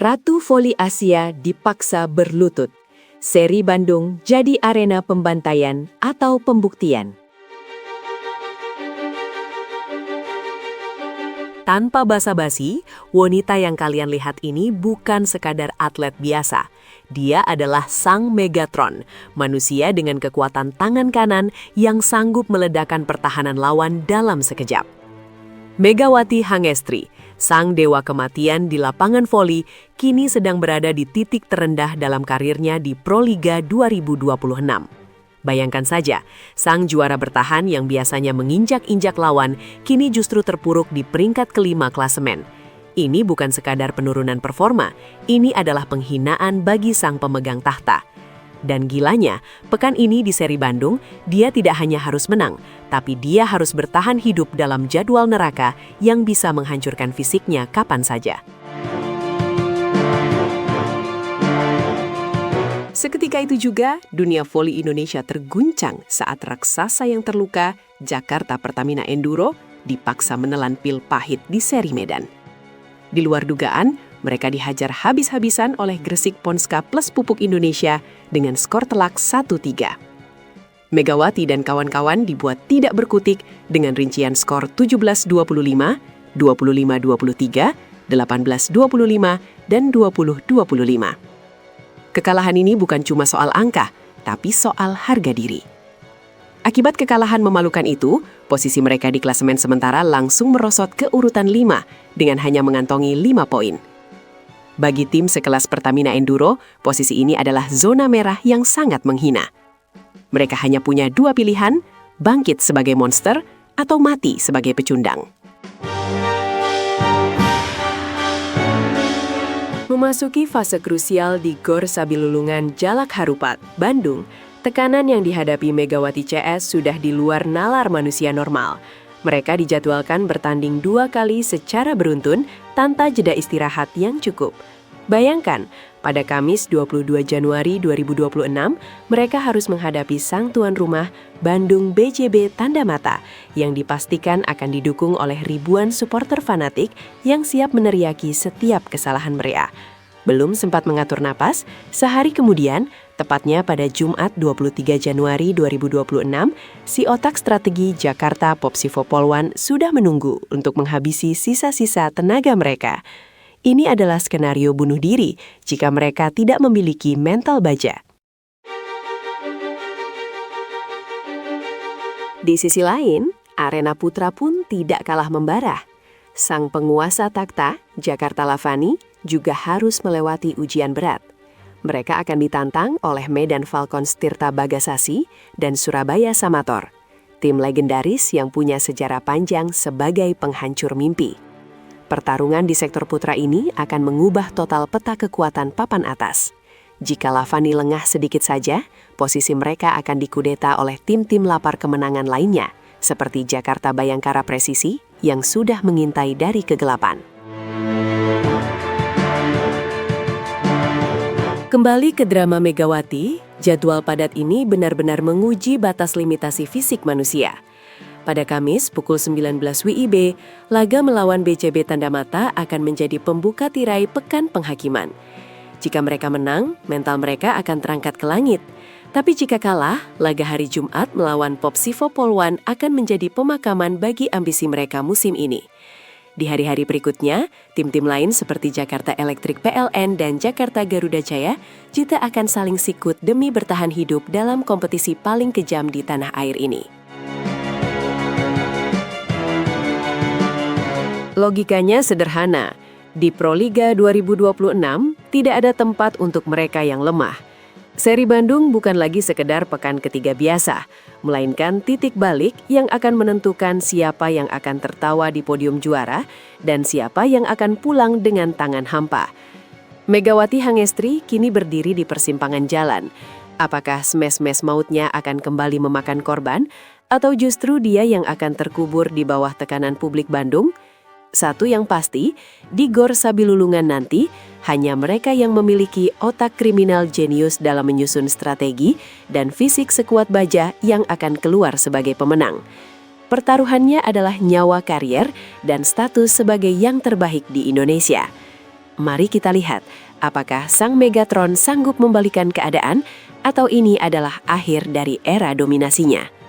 Ratu Voli Asia dipaksa berlutut. Seri Bandung jadi arena pembantaian atau pembuktian. Tanpa basa-basi, wanita yang kalian lihat ini bukan sekadar atlet biasa. Dia adalah sang Megatron, manusia dengan kekuatan tangan kanan yang sanggup meledakkan pertahanan lawan dalam sekejap. Megawati Hangestri, sang dewa kematian di lapangan voli, kini sedang berada di titik terendah dalam karirnya di Proliga 2026. Bayangkan saja, sang juara bertahan yang biasanya menginjak-injak lawan, kini justru terpuruk di peringkat kelima klasemen. Ini bukan sekadar penurunan performa, ini adalah penghinaan bagi sang pemegang tahta. Dan gilanya, pekan ini di seri Bandung, dia tidak hanya harus menang, tapi dia harus bertahan hidup dalam jadwal neraka yang bisa menghancurkan fisiknya kapan saja. Seketika itu juga, dunia voli Indonesia terguncang saat raksasa yang terluka, Jakarta Pertamina Enduro, dipaksa menelan pil pahit di seri Medan. Di luar dugaan, mereka dihajar habis-habisan oleh Gresik Ponska plus Pupuk Indonesia dengan skor telak 1-3. Megawati dan kawan-kawan dibuat tidak berkutik dengan rincian skor 17-25, 25-23, 18-25, dan 20-25. Kekalahan ini bukan cuma soal angka, tapi soal harga diri. Akibat kekalahan memalukan itu, posisi mereka di klasemen sementara langsung merosot ke urutan 5 dengan hanya mengantongi 5 poin. Bagi tim sekelas Pertamina Enduro, posisi ini adalah zona merah yang sangat menghina. Mereka hanya punya 2 pilihan, bangkit sebagai monster atau mati sebagai pecundang. Memasuki fase krusial di Gor Sabilulungan Jalak Harupat, Bandung, tekanan yang dihadapi Megawati CS sudah di luar nalar manusia normal. Mereka dijadwalkan bertanding 2 kali secara beruntun tanpa jeda istirahat yang cukup. Bayangkan, pada Kamis 22 Januari 2026, mereka harus menghadapi sang tuan rumah Bandung BJB Tanda Mata yang dipastikan akan didukung oleh ribuan supporter fanatik yang siap meneriaki setiap kesalahan mereka. Belum sempat mengatur napas, sehari kemudian, tepatnya pada Jumat 23 Januari 2026, si otak strategi Jakarta Popsivo Polwan sudah menunggu untuk menghabisi sisa-sisa tenaga mereka. Ini adalah skenario bunuh diri jika mereka tidak memiliki mental baja. Di sisi lain, arena putra pun tidak kalah membara. Sang penguasa takhta, Jakarta Lavani, juga harus melewati ujian berat. Mereka akan ditantang oleh Medan Falcons Tirta Bagasasi dan Surabaya Samator, tim legendaris yang punya sejarah panjang sebagai penghancur mimpi. Pertarungan di sektor putra ini akan mengubah total peta kekuatan papan atas. Jika Lavani lengah sedikit saja, posisi mereka akan dikudeta oleh tim-tim lapar kemenangan lainnya, seperti Jakarta Bayangkara Presisi yang sudah mengintai dari kegelapan. Kembali ke drama Megawati, jadwal padat ini benar-benar menguji batas limitasi fisik manusia. Pada Kamis pukul 19 WIB, laga melawan BJB Tanda Mata akan menjadi pembuka tirai pekan penghakiman. Jika mereka menang, mental mereka akan terangkat ke langit. Tapi jika kalah, laga hari Jumat melawan Popsivo Polwan akan menjadi pemakaman bagi ambisi mereka musim ini. Di hari-hari berikutnya, tim-tim lain seperti Jakarta Electric PLN dan Jakarta Garuda Jaya juga akan saling sikut demi bertahan hidup dalam kompetisi paling kejam di tanah air ini. Logikanya sederhana, di Proliga 2026 tidak ada tempat untuk mereka yang lemah. Seri Bandung bukan lagi sekedar pekan ketiga biasa, melainkan titik balik yang akan menentukan siapa yang akan tertawa di podium juara dan siapa yang akan pulang dengan tangan hampa. Megawati Hangestri kini berdiri di persimpangan jalan. Apakah smash-smash mautnya akan kembali memakan korban, atau justru dia yang akan terkubur di bawah tekanan publik Bandung? Satu yang pasti, di Gor Sabilulungan nanti, hanya mereka yang memiliki otak kriminal jenius dalam menyusun strategi dan fisik sekuat baja yang akan keluar sebagai pemenang. Pertaruhannya adalah nyawa karier dan status sebagai yang terbaik di Indonesia. Mari kita lihat, apakah sang Megatron sanggup membalikan keadaan atau ini adalah akhir dari era dominasinya.